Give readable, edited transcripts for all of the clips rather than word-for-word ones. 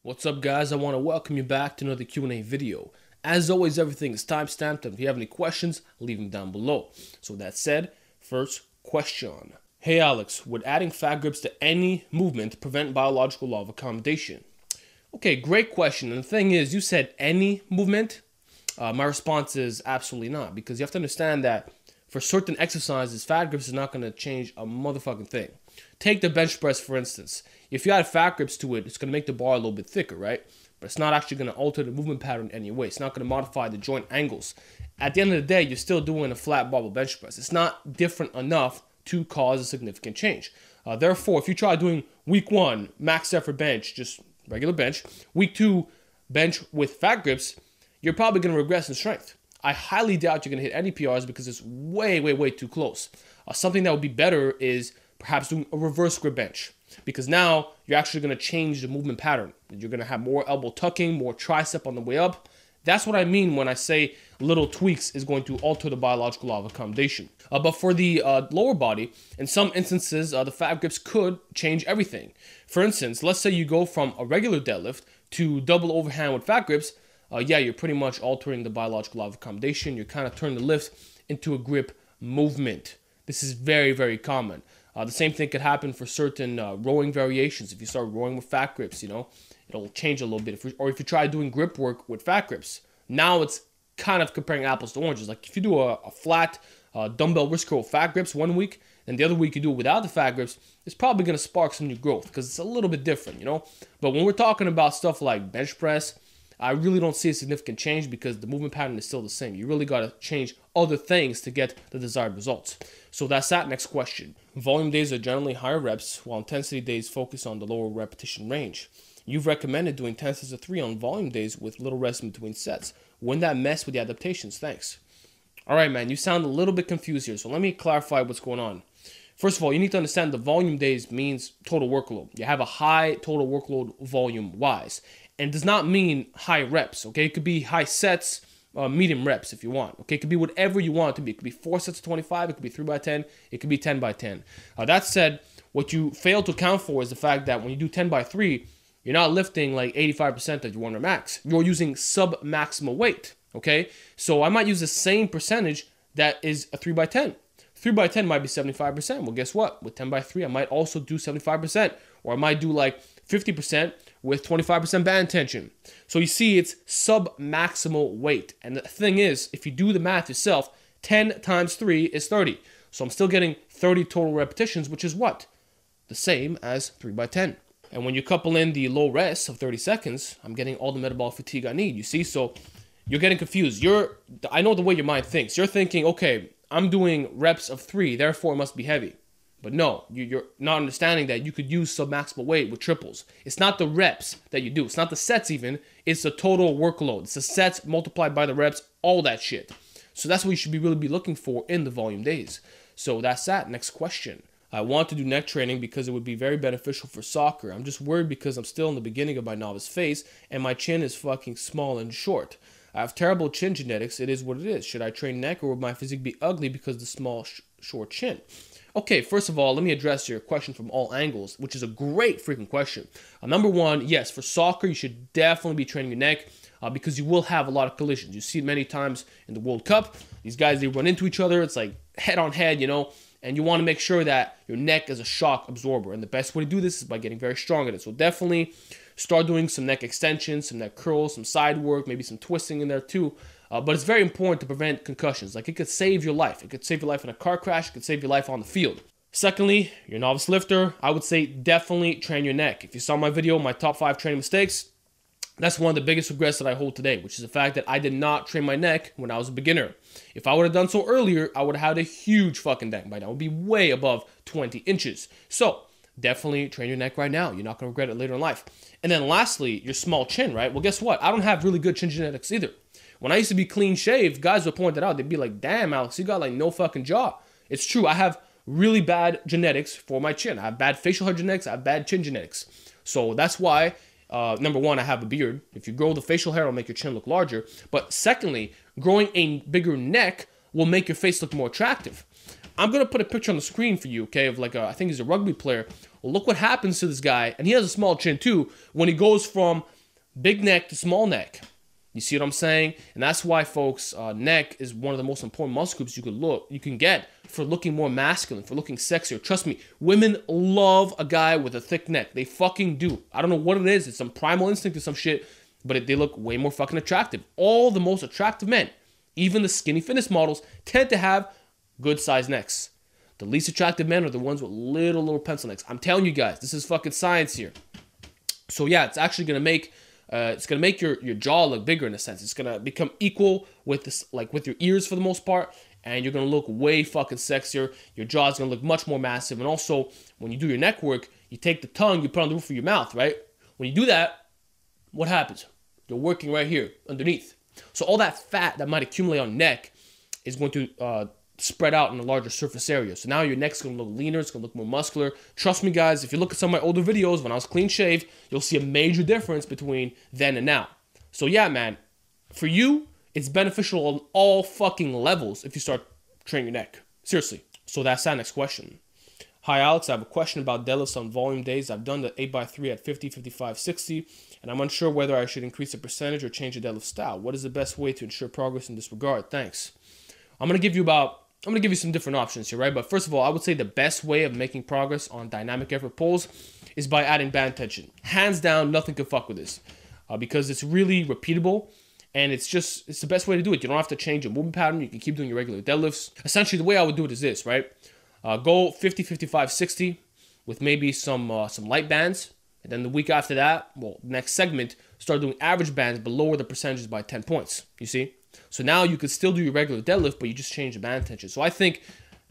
What's up, guys? I want to welcome you back to another Q&A video. As always, everything is timestamped, and if you have any questions, leave them down below. So with that said, first question. Hey Alex, would adding fat grips to any movement prevent biological law of accommodation? Okay, great question. And the thing is, you said any movement. My response is absolutely not, because you have to understand that for certain exercises, fat grips is not going to change a motherfucking thing. Take the bench press, for instance. If you add fat grips to it, it's going to make the bar a little bit thicker, right? But it's not actually going to alter the movement pattern in any way. It's not going to modify the joint angles. At the end of the day, you're still doing a flat barbell bench press. It's not different enough to cause a significant change. Therefore, if you try doing week 1, max effort bench, just regular bench, week 2, bench with fat grips, you're probably going to regress in strength. I highly doubt you're going to hit any PRs because it's way too close. Something that would be better is perhaps doing a reverse grip bench, because now you're actually going to change the movement pattern. You're going to have more elbow tucking, more tricep on the way up. That's what I mean when I say little tweaks is going to alter the biological law of accommodation. But for the lower body, in some instances, the fat grips could change everything. For instance, let's say you go from a regular deadlift to double overhand with fat grips. Yeah, you're pretty much altering the biological law of accommodation. You're kind of turning the lift into a grip movement. This is very common. The same thing could happen for certain rowing variations. If you start rowing with fat grips, it'll change a little bit. Or if you try doing grip work with fat grips, now it's kind of comparing apples to oranges. Like if you do a flat dumbbell wrist curl with fat grips one week, and the other week you do it without the fat grips, it's probably going to spark some new growth because it's a little bit different, But when we're talking about stuff like bench press, I really don't see a significant change because the movement pattern is still the same. You really got to change other things to get the desired results. So that's that. Next question. Volume days are generally higher reps, while intensity days focus on the lower repetition range. You've recommended doing 10 sets of 3 on volume days with little rest in between sets. Wouldn't that mess with the adaptations? Thanks. All right, man, you sound a little bit confused here, so let me clarify what's going on. First of all, you need to understand the volume days means total workload. You have a high total workload volume-wise. And does not mean high reps, okay? It could be high sets, medium reps if you want, okay? It could be whatever you want it to be. It could be 4 sets of 25, it could be 3 by 10, it could be 10 by 10. That said, what you fail to account for is the fact that when you do 10 by 3, you're not lifting like 85% of your 1 rep max. You're using sub-maximal weight, okay? So I might use the same percentage that is a 3 by 10. 3 by 10 might be 75%. Well, guess what? With 10 by 3, I might also do 75%. Or I might do like 50% with 25% band tension. So you see, it's sub-maximal weight. And the thing is, if you do the math yourself, 10 times 3 is 30. So I'm still getting 30 total repetitions, which is what? The same as 3 by 10. And when you couple in the low rest of 30 seconds, I'm getting all the metabolic fatigue I need. You see, so you're getting confused. I know the way your mind thinks. You're thinking, okay, I'm doing reps of 3, therefore it must be heavy. But no, you're not understanding that you could use sub-maximal weight with triples. It's not the reps that you do. It's not the sets even. It's the total workload. It's the sets multiplied by the reps, all that shit. So that's what you should really be looking for in the volume days. So that's that. Next question. I want to do neck training because it would be very beneficial for soccer. I'm just worried because I'm still in the beginning of my novice phase and my chin is fucking small and short. I have terrible chin genetics. It is what it is. Should I train neck or would my physique be ugly because of the small, short chin? Okay, first of all, let me address your question from all angles, which is a great freaking question. Number one, yes, for soccer, you should definitely be training your neck because you will have a lot of collisions. You see it many times in the World Cup. These guys, they run into each other. It's like head on head, and you want to make sure that your neck is a shock absorber. And the best way to do this is by getting very strong at it. So definitely start doing some neck extensions, some neck curls, some side work, maybe some twisting in there too. But it's very important to prevent concussions. Like, it could save your life. It could save your life in a car crash. It could save your life on the field. Secondly, you're a novice lifter. I would say definitely train your neck. If you saw my video, my top 5 training mistakes, that's one of the biggest regrets that I hold today, which is the fact that I did not train my neck when I was a beginner. If I would have done so earlier, I would have had a huge fucking neck by now. It would be way above 20 inches. So definitely train your neck right now. You're not going to regret it later in life. And then lastly, your small chin, right? Well, guess what? I don't have really good chin genetics either. When I used to be clean shaved, guys would point that out. They'd be like, damn, Alex, you got like no fucking jaw. It's true. I have really bad genetics for my chin. I have bad facial hair genetics. I have bad chin genetics. So that's why, number one, I have a beard. If you grow the facial hair, it'll make your chin look larger. But secondly, growing a bigger neck will make your face look more attractive. I'm going to put a picture on the screen for you, okay, of like I think he's a rugby player. Well, look what happens to this guy, and he has a small chin too, when he goes from big neck to small neck. You see what I'm saying? And that's why, folks, neck is one of the most important muscle groups you can get for looking more masculine, for looking sexier. Trust me, women love a guy with a thick neck. They fucking do. I don't know what it is. It's some primal instinct or some shit, but they look way more fucking attractive. All the most attractive men, even the skinny fitness models, tend to have good sized necks. The least attractive men are the ones with little pencil necks. I'm telling you guys, this is fucking science here. So yeah, it's actually gonna make your jaw look bigger in a sense. It's gonna become equal with this, like with your ears for the most part, and you're gonna look way fucking sexier. Your jaw's gonna look much more massive, and also when you do your neck work, you take the tongue, you put it on the roof of your mouth, right? When you do that, what happens? You're working right here underneath. So all that fat that might accumulate on neck is going to spread out in a larger surface area. So now your neck's gonna look leaner, it's gonna look more muscular. Trust me, guys, if you look at some of my older videos when I was clean shaved, you'll see a major difference between then and now. So yeah, man, for you, it's beneficial on all fucking levels if you start training your neck. Seriously. So that's our next question. Hi, Alex. I have a question about deadlifts on volume days. I've done the 8x3 at 50, 55, 60, and I'm unsure whether I should increase the percentage or change the deadlift style. What is the best way to ensure progress in this regard? Thanks. I'm going to give you some different options here, right? But first of all, I would say the best way of making progress on dynamic effort pulls is by adding band tension. Hands down, nothing can fuck with this because it's really repeatable, and it's the best way to do it. You don't have to change your movement pattern. You can keep doing your regular deadlifts. Essentially, the way I would do it is this, right? Go 50, 55, 60 with maybe some light bands. And then the week after that, well, next segment, start doing average bands, but lower the percentages by 10 points, you see? So now you could still do your regular deadlift, but you just change the band tension. So I think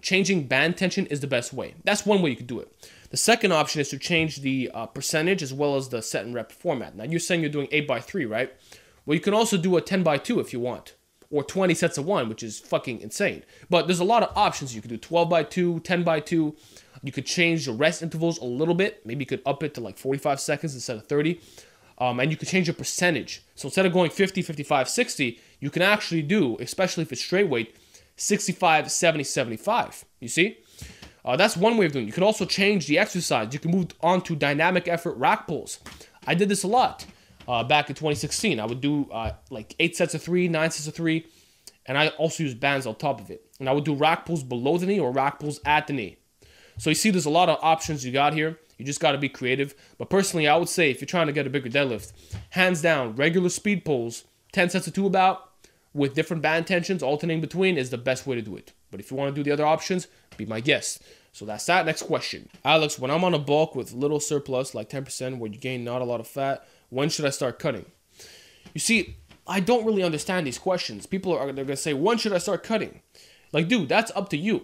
changing band tension is the best way. That's one way you could do it. The second option is to change the percentage as well as the set and rep format. Now you're saying you're doing 8x3, right? Well, you can also do a 10x2 if you want, or 20 sets of 1, which is fucking insane. But there's a lot of options. You could do 12x2, 10x2. You could change the rest intervals a little bit. Maybe you could up it to like 45 seconds instead of 30. And you could change your percentage. So instead of going 50, 55, 60, you can actually do, especially if it's straight weight, 65, 70, 75. You see? That's one way of doing it. You could also change the exercise. You can move on to dynamic effort rack pulls. I did this a lot back in 2016. I would do like 8 sets of 3, 9 sets of 3, and I also use bands on top of it. And I would do rack pulls below the knee or rack pulls at the knee. So you see there's a lot of options you got here. You just got to be creative. But personally, I would say if you're trying to get a bigger deadlift, hands down, regular speed pulls, 10 sets of 2 about, with different band tensions, alternating between, is the best way to do it. But if you want to do the other options, be my guest. So that's that. Next question. Alex, when I'm on a bulk with little surplus, like 10%, where you gain not a lot of fat, when should I start cutting? You see, I don't really understand these questions. People they're going to say, when should I start cutting? Like, dude, that's up to you.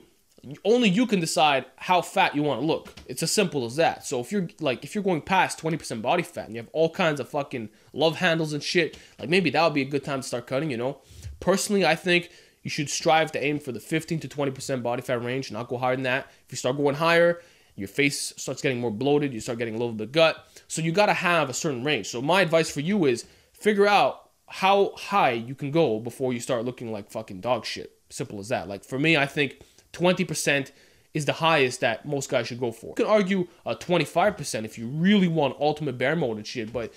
Only you can decide how fat you want to look. It's as simple as that. So if you're going past 20% body fat and you have all kinds of fucking love handles and shit, like maybe that would be a good time to start cutting, you know? Personally, I think you should strive to aim for the 15 to 20% body fat range, not go higher than that. If you start going higher, your face starts getting more bloated, you start getting a little bit of gut. So you got to have a certain range. So my advice for you is figure out how high you can go before you start looking like fucking dog shit. Simple as that. Like for me, I think 20% is the highest that most guys should go for. You can argue 25% if you really want ultimate bear mode and shit, but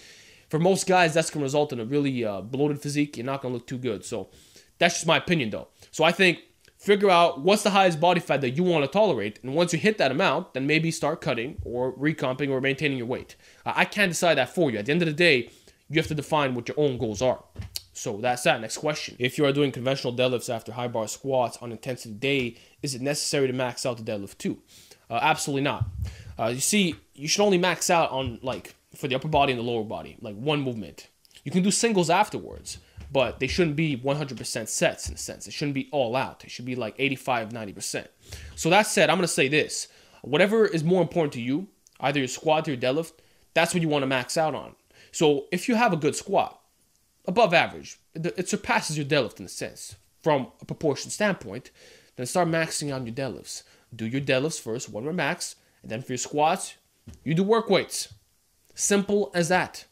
for most guys, that's going to result in a really bloated physique. You're not going to look too good. So that's just my opinion, though. So I think figure out what's the highest body fat that you want to tolerate, and once you hit that amount, then maybe start cutting or recomping or maintaining your weight. I can't decide that for you. At the end of the day, you have to define what your own goals are. So that's that. Next question. If you are doing conventional deadlifts after high bar squats on intensity day, is it necessary to max out the deadlift too? Absolutely not. You see, you should only max out on like for the upper body and the lower body, like one movement. You can do singles afterwards, but they shouldn't be 100% sets in a sense. It shouldn't be all out. It should be like 85, 90%. So that said, I'm going to say this. Whatever is more important to you, either your squat or your deadlift, that's what you want to max out on. So if you have a good squat, above average, it surpasses your deadlift in a sense from a proportion standpoint, then start maxing on your deadlifts. Do your deadlifts first, 1 rep max, and then for your squats, you do work weights. Simple as that.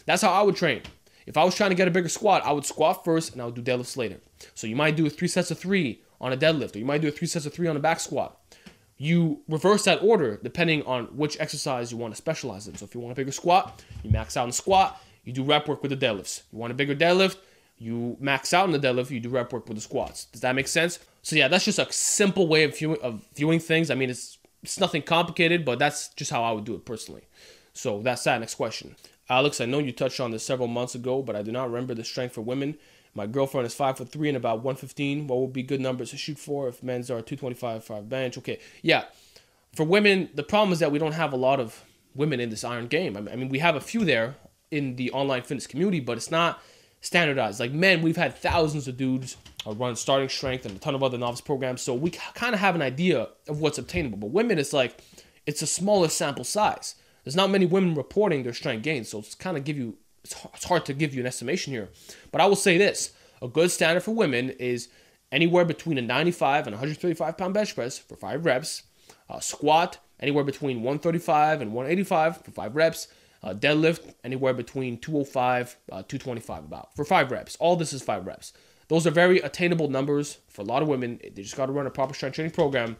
That's how I would train. If I was trying to get a bigger squat, I would squat first and I would do deadlifts later. So you might do 3 sets of 3 on a deadlift, or you might do a 3 sets of 3 on a back squat. You reverse that order depending on which exercise you want to specialize in. So if you want a bigger squat, you max out in the squat, you do rep work with the deadlifts. You want a bigger deadlift, you max out in the deadlift, you do rep work with the squats. Does that make sense? So yeah, that's just a simple way of viewing things. I mean, it's nothing complicated, but that's just how I would do it personally. So that's that. Next question. Alex, I know you touched on this several months ago, but I do not remember the strength for women. My girlfriend is 5'3" and about 115. What would be good numbers to shoot for if men's are 225, 5 bench? Okay, yeah. For women, the problem is that we don't have a lot of women in this iron game. I mean, we have a few there in the online fitness community, but it's not standardized. Like men, we've had thousands of dudes run starting strength and a ton of other novice programs, so we kind of have an idea of what's obtainable. But women, it's like, it's a smaller sample size. There's not many women reporting their strength gains, so it's kind of it's hard to give you an estimation here. But I will say this, a good standard for women is anywhere between a 95 and 135 pound bench press for 5 reps, squat anywhere between 135 and 185 for 5 reps, deadlift anywhere between 205, 225 about for 5 reps. All this is 5 reps. Those are very attainable numbers for a lot of women. They just got to run a proper strength training program,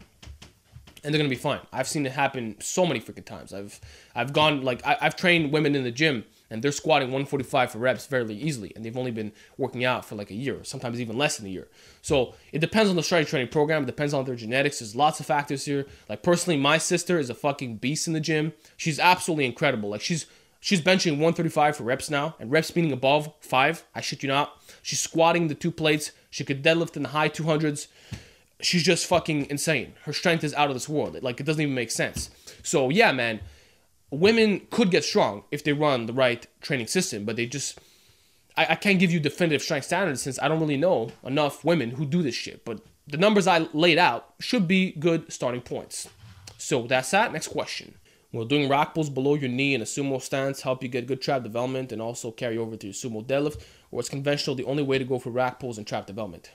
and they're gonna be fine. I've seen it happen so many freaking times. I've trained women in the gym, and they're squatting 145 for reps very easily, and they've only been working out for like a year, sometimes even less than a year. So it depends on the strength training program. It depends on their genetics. There's lots of factors here. Like personally, my sister is a fucking beast in the gym. She's absolutely incredible. Like she's benching 135 for reps now, and reps meaning above 5. I shit you not. She's squatting the 2 plates. She could deadlift in the high 200s. She's just fucking insane. Her strength is out of this world. Like, it doesn't even make sense. So, yeah, man, women could get strong if they run the right training system, but they just... I can't give you definitive strength standards since I don't really know enough women who do this shit. But the numbers I laid out should be good starting points. So, that's that. Next question. Will doing rack pulls below your knee in a sumo stance help you get good trap development and also carry over to your sumo deadlift? Or is conventional the only way to go for rack pulls and trap development?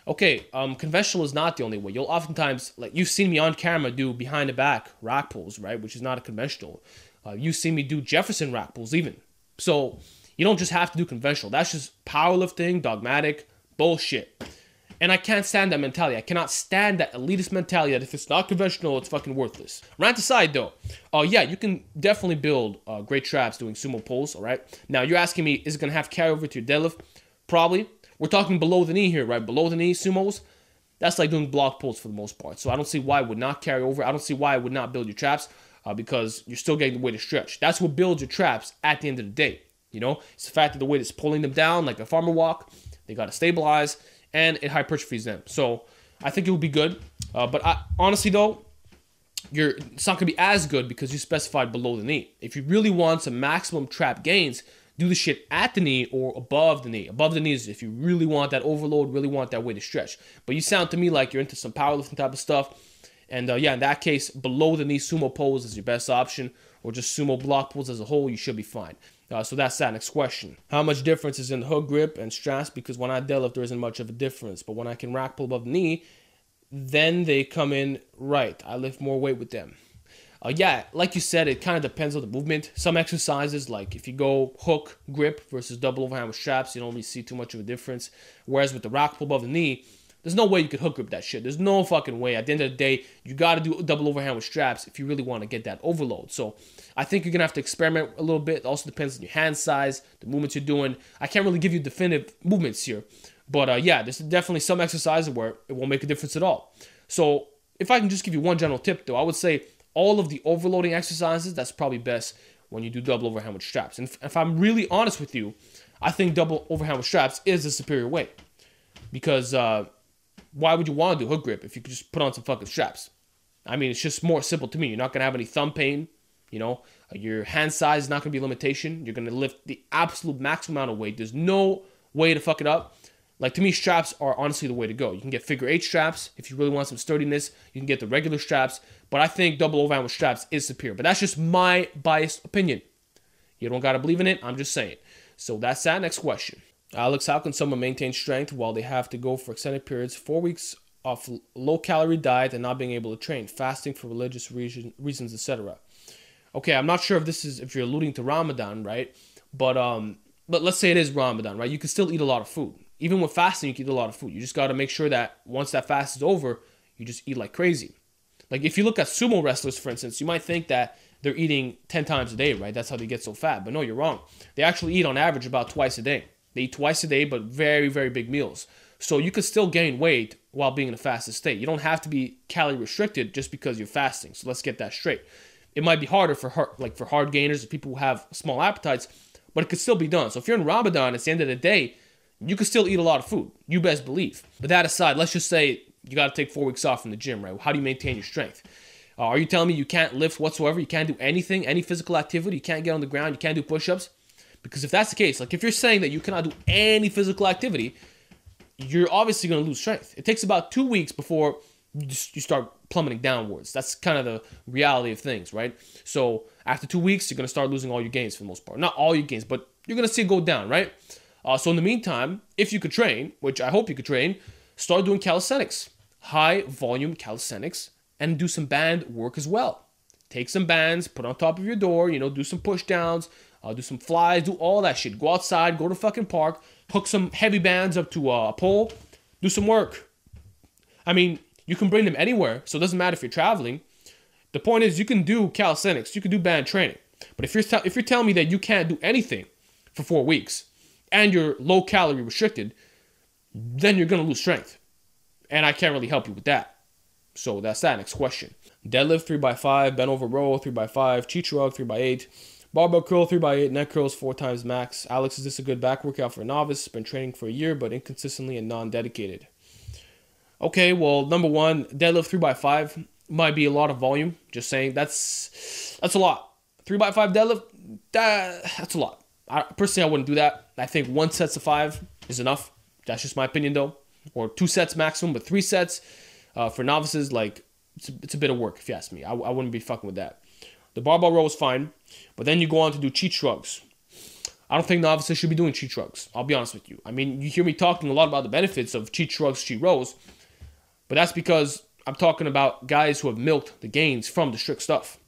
Okay, conventional is not the only way. You'll oftentimes, like you've seen me on camera do behind the back rack pulls, right? Which is not a conventional. You've seen me do Jefferson rack pulls even. So you don't just have to do conventional. That's just powerlifting, dogmatic, bullshit. And I can't stand that mentality. I cannot stand that elitist mentality that if it's not conventional, it's fucking worthless. Rant aside though, yeah, you can definitely build great traps doing sumo pulls, all right? Now you're asking me, is it gonna have carryover to your deadlift? Probably. We're talking below the knee here, right? Below the knee sumos, that's like doing block pulls for the most part. So I don't see why it would not carry over. I don't see why it would not build your traps because you're still getting the weight to stretch. That's what builds your traps at the end of the day. You know, it's the fact that the weight is pulling them down like a farmer walk. They got to stabilize and it hypertrophies them. So I think it will be good. Honestly though, it's not going to be as good because you specified below the knee. If you really want some maximum trap gains, do the shit at the knee or above the knee. Above the knee is if you really want that overload, really want that way to stretch. But you sound to me like you're into some powerlifting type of stuff. And yeah, in that case, below the knee sumo pulls is your best option. Or just sumo block pulls as a whole, you should be fine. So that's that. Next question. How much difference is in the hook grip and straps? Because when I deadlift, there isn't much of a difference. But when I can rack pull above the knee, then they come in right. I lift more weight with them. Yeah, like you said, it kind of depends on the movement. Some exercises, like if you go hook, grip versus double overhand with straps, you don't really see too much of a difference. Whereas with the rack pull above the knee, there's no way you could hook grip that shit. There's no fucking way. At the end of the day, you got to do double overhand with straps if you really want to get that overload. So I think you're going to have to experiment a little bit. It also depends on your hand size, the movements you're doing. I can't really give you definitive movements here. But yeah, there's definitely some exercises where it won't make a difference at all. So if I can just give you one general tip, though, I would say all of the overloading exercises, that's probably best when you do double overhand with straps. And if I'm really honest with you, I think double overhand with straps is the superior way. Because why would you want to do hook grip if you could just put on some fucking straps? I mean, it's just more simple to me. You're not going to have any thumb pain. You know, your hand size is not going to be a limitation. You're going to lift the absolute maximum amount of weight. There's no way to fuck it up. Like, to me, straps are honestly the way to go. You can get figure 8 straps if you really want some sturdiness. You can get the regular straps. But I think double overhand with straps is superior. But that's just my biased opinion. You don't got to believe in it. I'm just saying. So that's that. Next question. Alex, how can someone maintain strength while they have to go for extended periods, 4 weeks off low-calorie diet and not being able to train, fasting for religious reasons, etc.? Okay, I'm not sure if you're alluding to Ramadan, right? But let's say it is Ramadan, right? You can still eat a lot of food. Even with fasting, you can eat a lot of food. You just got to make sure that once that fast is over, you just eat like crazy. Like if you look at sumo wrestlers, for instance, you might think that they're eating 10 times a day, right? That's how they get so fat. But no, you're wrong. They actually eat on average about twice a day. They eat twice a day, but very, very big meals. So you could still gain weight while being in a fasted state. You don't have to be calorie restricted just because you're fasting. So let's get that straight. It might be harder for hard gainers or people who have small appetites, but it could still be done. So if you're in Ramadan, it's the end of the day, you can still eat a lot of food. You best believe. But that aside, let's just say you got to take 4 weeks off from the gym, right? How do you maintain your strength? Are you telling me you can't lift whatsoever? You can't do anything, any physical activity? You can't get on the ground? You can't do push-ups? Because if that's the case, like if you're saying that you cannot do any physical activity, you're obviously going to lose strength. It takes about 2 weeks before you start plummeting downwards. That's kind of the reality of things, right? So after 2 weeks, you're going to start losing all your gains for the most part. Not all your gains, but you're going to see it go down, right? So in the meantime, if you could train, which I hope you could train, start doing calisthenics, high volume calisthenics, and do some band work as well. Take some bands, put on top of your door, do some push downs, do some flies, do all that shit. Go outside, go to fucking park, hook some heavy bands up to a pole, do some work. I mean, you can bring them anywhere, so it doesn't matter if you're traveling. The point is, you can do calisthenics, you can do band training. But if you're telling me that you can't do anything for 4 weeks and you're low calorie restricted, then you're gonna lose strength, and I can't really help you with that. So that's that. Next question: deadlift 3x5, bent over row 3x5, cheat shrug 3x8. Barbell curl 3x8, neck curls 4 times max. Alex, is this a good back workout for a novice? Been training for a year, but inconsistently and non-dedicated. Okay, well, number one, deadlift 3x5 might be a lot of volume. Just saying, that's a lot. 3x5 deadlift, that's a lot. Personally, I wouldn't do that. I think 1 set of 5 is enough. That's just my opinion, though. Or 2 sets maximum, but 3 sets for novices, like, it's a bit of work, if you ask me. I wouldn't be fucking with that. The barbell row is fine, but then you go on to do cheat shrugs. I don't think novices should be doing cheat shrugs. I'll be honest with you. I mean, you hear me talking a lot about the benefits of cheat shrugs, cheat rows, but that's because I'm talking about guys who have milked the gains from the strict stuff.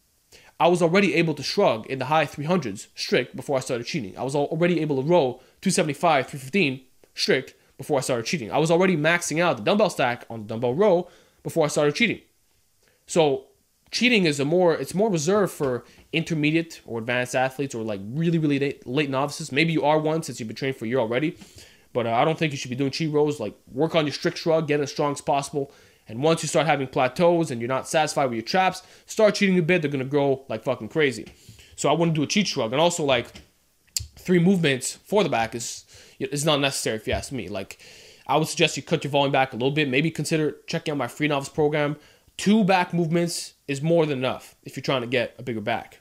I was already able to shrug in the high 300s strict before I started cheating. I was already able to row 275, 315 strict before I started cheating. I was already maxing out the dumbbell stack on the dumbbell row before I started cheating. So cheating is it's more reserved for intermediate or advanced athletes or like really, really late novices. Maybe you are one since you've been training for a year already, but I don't think you should be doing cheat rows. Like, work on your strict shrug, get as strong as possible. And once you start having plateaus and you're not satisfied with your traps, start cheating a bit. They're going to grow like fucking crazy. So I wouldn't do a cheat shrug. And also, like, 3 movements for the back is not necessary if you ask me. Like, I would suggest you cut your volume back a little bit. Maybe consider checking out my free novice program. 2 back movements is more than enough if you're trying to get a bigger back.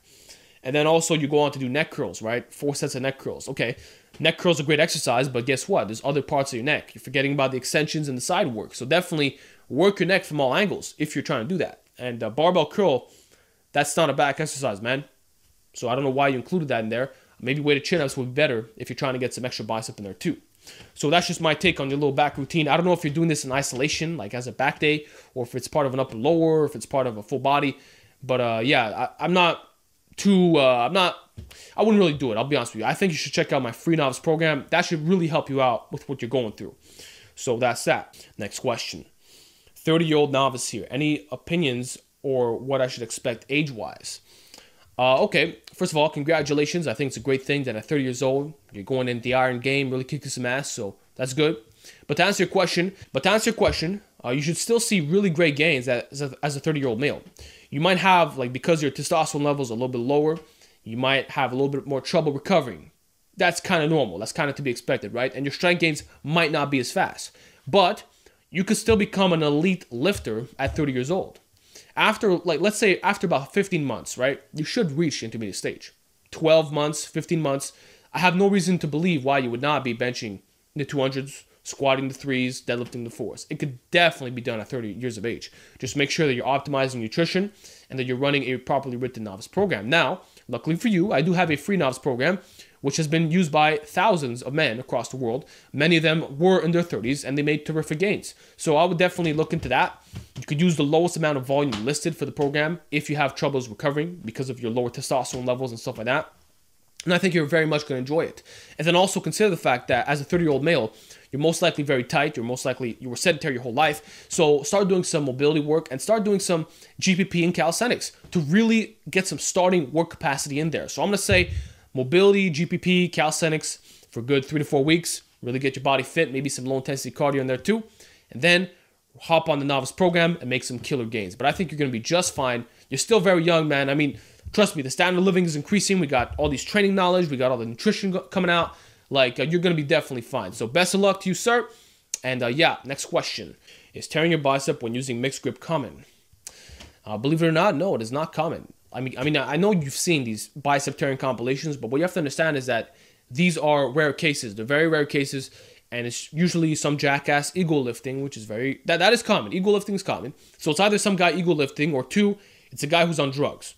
And then also you go on to do neck curls, right? 4 sets of neck curls. Okay, neck curls are a great exercise, but guess what? There's other parts of your neck. You're forgetting about the extensions and the side work. So definitely work your neck from all angles if you're trying to do that. And barbell curl, that's not a back exercise, man. So I don't know why you included that in there. Maybe weighted chin-ups would be better if you're trying to get some extra bicep in there too. So that's just my take on your little back routine. I don't know if you're doing this in isolation, like as a back day, or if it's part of an upper lower, or if it's part of a full body. But yeah, I wouldn't really do it. I'll be honest with you. I think you should check out my free novice program. That should really help you out with what you're going through. So that's that. Next question. 30-year-old novice here. Any opinions or what I should expect age-wise? Okay, first of all, congratulations. I think it's a great thing that at 30 years old, you're going in the iron game, really kicking some ass, so that's good. But to answer your question, you should still see really great gains as a 30-year-old male. You might have, like, because your testosterone levels are a little bit lower, you might have a little bit more trouble recovering. That's kind of normal. That's kind of to be expected, right? And your strength gains might not be as fast. But you could still become an elite lifter at 30 years old. After, like, let's say after about 15 months, right, you should reach intermediate stage. 12 months, 15 months, I have no reason to believe why you would not be benching the 200s, squatting the 3s, deadlifting the 4s. It could definitely be done at 30 years of age. Just make sure that you're optimizing nutrition and that you're running a properly written novice program. Now, luckily for you, I do have a free novice program, which has been used by thousands of men across the world. Many of them were in their 30s, and they made terrific gains. So I would definitely look into that. You could use the lowest amount of volume listed for the program if you have troubles recovering because of your lower testosterone levels and stuff like that. And I think you're very much going to enjoy it. And then also consider the fact that as a 30-year-old male, you're most likely very tight. You were sedentary your whole life. So start doing some mobility work and start doing some GPP and calisthenics to really get some starting work capacity in there. So I'm going to say mobility, GPP, calisthenics for good 3 to 4 weeks. Really get your body fit, maybe some low intensity cardio in there too. And then hop on the novice program and make some killer gains. But I think you're going to be just fine. You're still very young, man. I mean, trust me, the standard of living is increasing. We got all these training knowledge. We got all the nutrition coming out. Like, you're going to be definitely fine. So best of luck to you, sir. And yeah, next question. Is tearing your bicep when using mixed grip common? Believe it or not, no, it is not common. I mean, I know you've seen these bicep tearing compilations, but what you have to understand is that these are rare cases. They're very rare cases. And it's usually some jackass ego lifting, which is that is common. Ego lifting is common. So it's either some guy ego lifting, or two, it's a guy who's on drugs.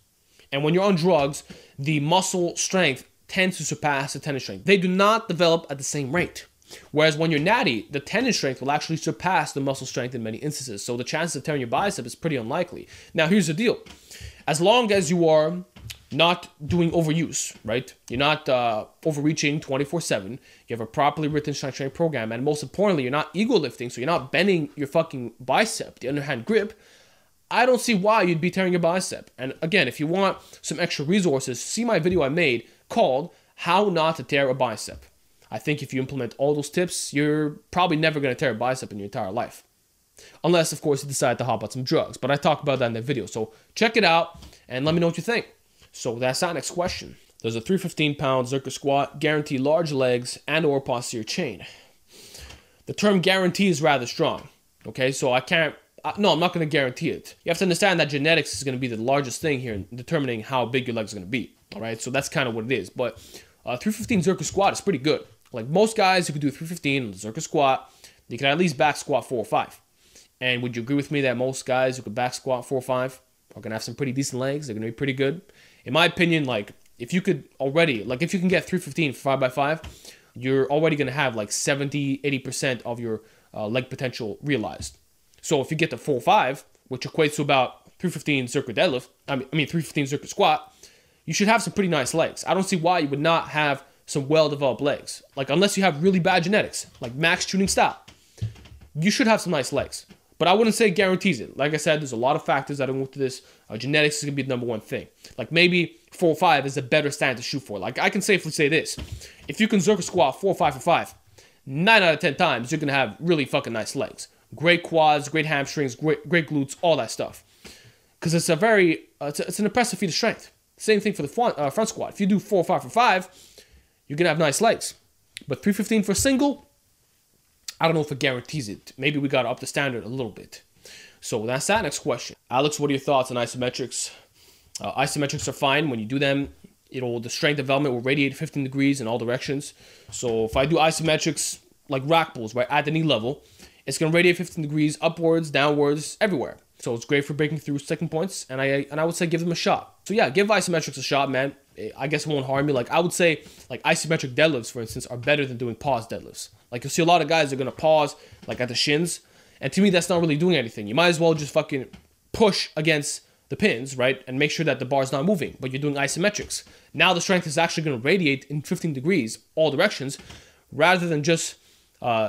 And when you're on drugs, the muscle strength tends to surpass the tendon strength. They do not develop at the same rate. Whereas when you're natty, the tendon strength will actually surpass the muscle strength in many instances. So the chances of tearing your bicep is pretty unlikely. Now, here's the deal. As long as you are not doing overuse, right? You're not overreaching 24/7. You have a properly written strength training program. And most importantly, you're not ego lifting. So you're not bending your fucking bicep, the underhand grip. I don't see why you'd be tearing your bicep. And again, if you want some extra resources, see my video I made called How Not to Tear a Bicep. I think if you implement all those tips, you're probably never going to tear a bicep in your entire life. Unless, of course, you decide to hop on some drugs. But I talk about that in the video. So check it out and let me know what you think. So that's our next question. Does a 315-pound Zercher squat guarantee large legs and or posterior chain? The term guarantee is rather strong. Okay, so I can't... no, I'm not going to guarantee it. You have to understand that genetics is going to be the largest thing here in determining how big your legs are going to be. All right, so that's kind of what it is. But 315 Zercher squat is pretty good. Like most guys who could do 315 Zercher squat, they can at least back squat 4 or 5. And would you agree with me that most guys who could back squat 4 or 5 are going to have some pretty decent legs? They're going to be pretty good. In my opinion, like if you could already, like if you can get 315 for 5x5, you're already going to have like 70-80% of your leg potential realized. So if you get to 4 or 5, which equates to about 315 Zercher deadlift, I mean 315 Zercher squat, you should have some pretty nice legs. I don't see why you would not have some well-developed legs. Like unless you have really bad genetics, like max tuning style, you should have some nice legs. But I wouldn't say it guarantees it. Like I said, there's a lot of factors that go into this. Genetics is going to be the number one thing. Like maybe 4 or 5 is a better standard to shoot for. Like I can safely say this. If you can Zercher squat 4 or 5 for 5, 9 out of 10 times, you're going to have really fucking nice legs. Great quads, great hamstrings, great glutes, all that stuff. Because it's a very, it's an impressive feat of strength. Same thing for the front squat. If you do 4 or 5 for 5, you're going to have nice legs. But 315 for a single, I don't know if it guarantees it. Maybe we got to up the standard a little bit. So that's that. Next question. Alex, what are your thoughts on isometrics? Isometrics are fine. When you do them, the strength development will radiate 15 degrees in all directions. So if I do isometrics like rack pulls, right, at the knee level, it's going to radiate 15 degrees upwards, downwards, everywhere. So it's great for breaking through sticking points. And I would say give them a shot. So yeah, give isometrics a shot, man. I guess it won't harm you. Like I would say like isometric deadlifts, for instance, are better than doing pause deadlifts. Like you'll see a lot of guys that are going to pause like at the shins. And to me, that's not really doing anything. You might as well just fucking push against the pins, right? And make sure that the bar's not moving. But you're doing isometrics. Now the strength is actually going to radiate in 15 degrees, all directions, rather than just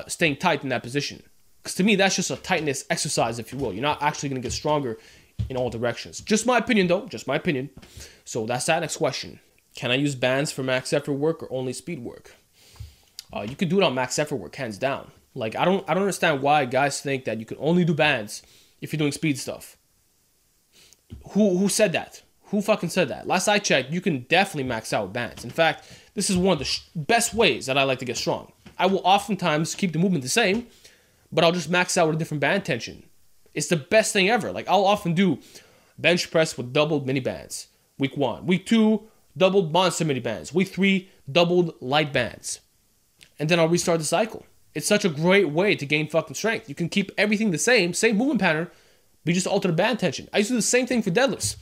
staying tight in that position. Because to me, that's just a tightness exercise, if you will. You're not actually going to get stronger in all directions. Just my opinion, though. Just my opinion. So that's that. Next question. Can I use bands for max effort work or only speed work? You could do it on max effort work, hands down. Like, I don't understand why guys think that you can only do bands if you're doing speed stuff. Who said that? Who fucking said that? Last I checked, you can definitely max out with bands. In fact, this is one of the best ways that I like to get strong. I will oftentimes keep the movement the same, but I'll just max out with a different band tension. It's the best thing ever. Like, I'll often do bench press with doubled mini bands. Week 1. Week 2, doubled monster mini bands. Week 3, doubled light bands. And then I'll restart the cycle. It's such a great way to gain fucking strength. You can keep everything the same movement pattern, but you just alter the band tension. I used to do the same thing for deadlifts.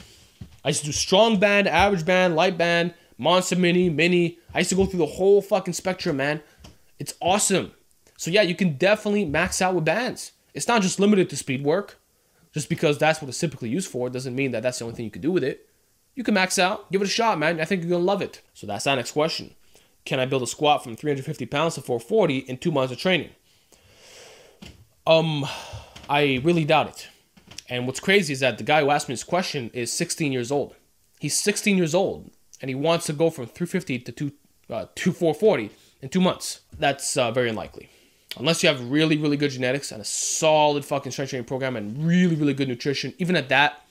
I used to do strong band, average band, light band, monster mini. I used to go through the whole fucking spectrum, man. It's awesome. So yeah, you can definitely max out with bands. It's not just limited to speed work. Just because that's what it's typically used for doesn't mean that that's the only thing you can do with it. You can max out. Give it a shot, man. I think you're going to love it. So that's our next question. Can I build a squat from 350 pounds to 440 in 2 months of training? I really doubt it. And what's crazy is that the guy who asked me this question is 16 years old. He's 16 years old, and he wants to go from 350 to 440 in 2 months. That's very unlikely. Unless you have really, really good genetics and a solid fucking strength training program and really, really good nutrition. Even at that,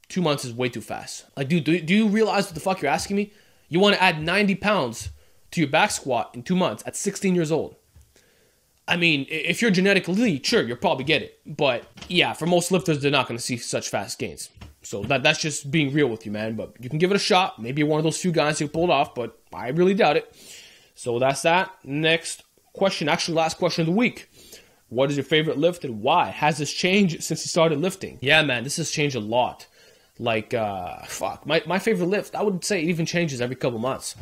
2 months is way too fast. Like, dude, do you realize what the fuck you're asking me? You want to add 90 pounds to your back squat in 2 months at 16 years old. I mean, if you're genetically elite, sure, you'll probably get it. But yeah, for most lifters, they're not going to see such fast gains. So that's just being real with you, man. But you can give it a shot. Maybe you're one of those few guys who pulled off, but I really doubt it. So that's that. Next question, actually last question of the week. What is your favorite lift and why? Has this changed since you started lifting? Yeah, man, this has changed a lot. Like, my favorite lift, I would say it even changes every couple months.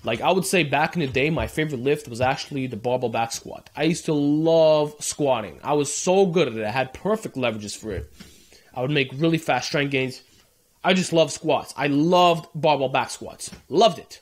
Like, I would say back in the day, my favorite lift was actually the barbell back squat. I used to love squatting. I was so good at it. I had perfect leverages for it. I would make really fast strength gains. I just love squats. I loved barbell back squats. Loved it.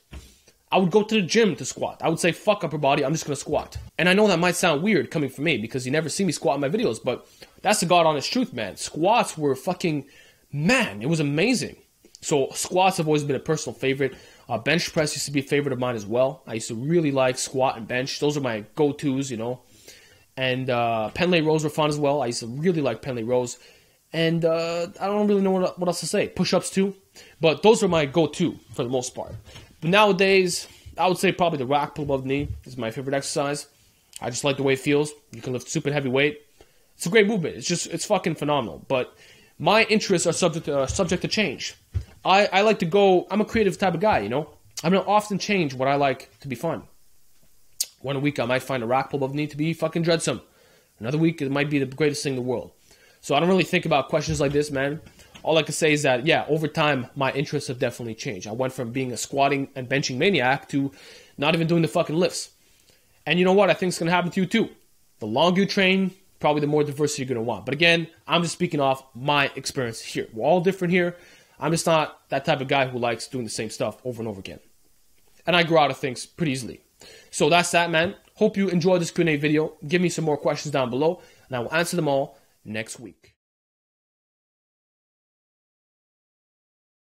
I would go to the gym to squat. I would say, fuck upper body, I'm just going to squat. And I know that might sound weird coming from me because you never see me squat in my videos, but that's the God honest truth, man. Squats were fucking, man, it was amazing. So squats have always been a personal favorite. Bench press used to be a favorite of mine as well. I used to really like squat and bench. Those are my go-tos, you know. And pen rows were fun as well. I used to really like pen rows. And I don't really know what else to say. Push-ups too. But those are my go-to for the most part. But nowadays, I would say probably the rack pull above the knee is my favorite exercise. I just like the way it feels. You can lift super heavy weight. It's a great movement. It's fucking phenomenal. But my interests are subject to change. I like to go, I'm a creative type of guy, you know. I'm going to often change what I like to be fun. One week I might find a rack pull above the knee to be fucking dreadsome. Another week it might be the greatest thing in the world. So I don't really think about questions like this, man. All I can say is that, yeah, over time, my interests have definitely changed. I went from being a squatting and benching maniac to not even doing the fucking lifts. And you know what? I think it's going to happen to you too. The longer you train, probably the more diversity you're going to want. But again, I'm just speaking off my experience here. We're all different here. I'm just not that type of guy who likes doing the same stuff over and over again. And I grow out of things pretty easily. So that's that, man. Hope you enjoyed this Q&A video. Give me some more questions down below, and I will answer them all next week.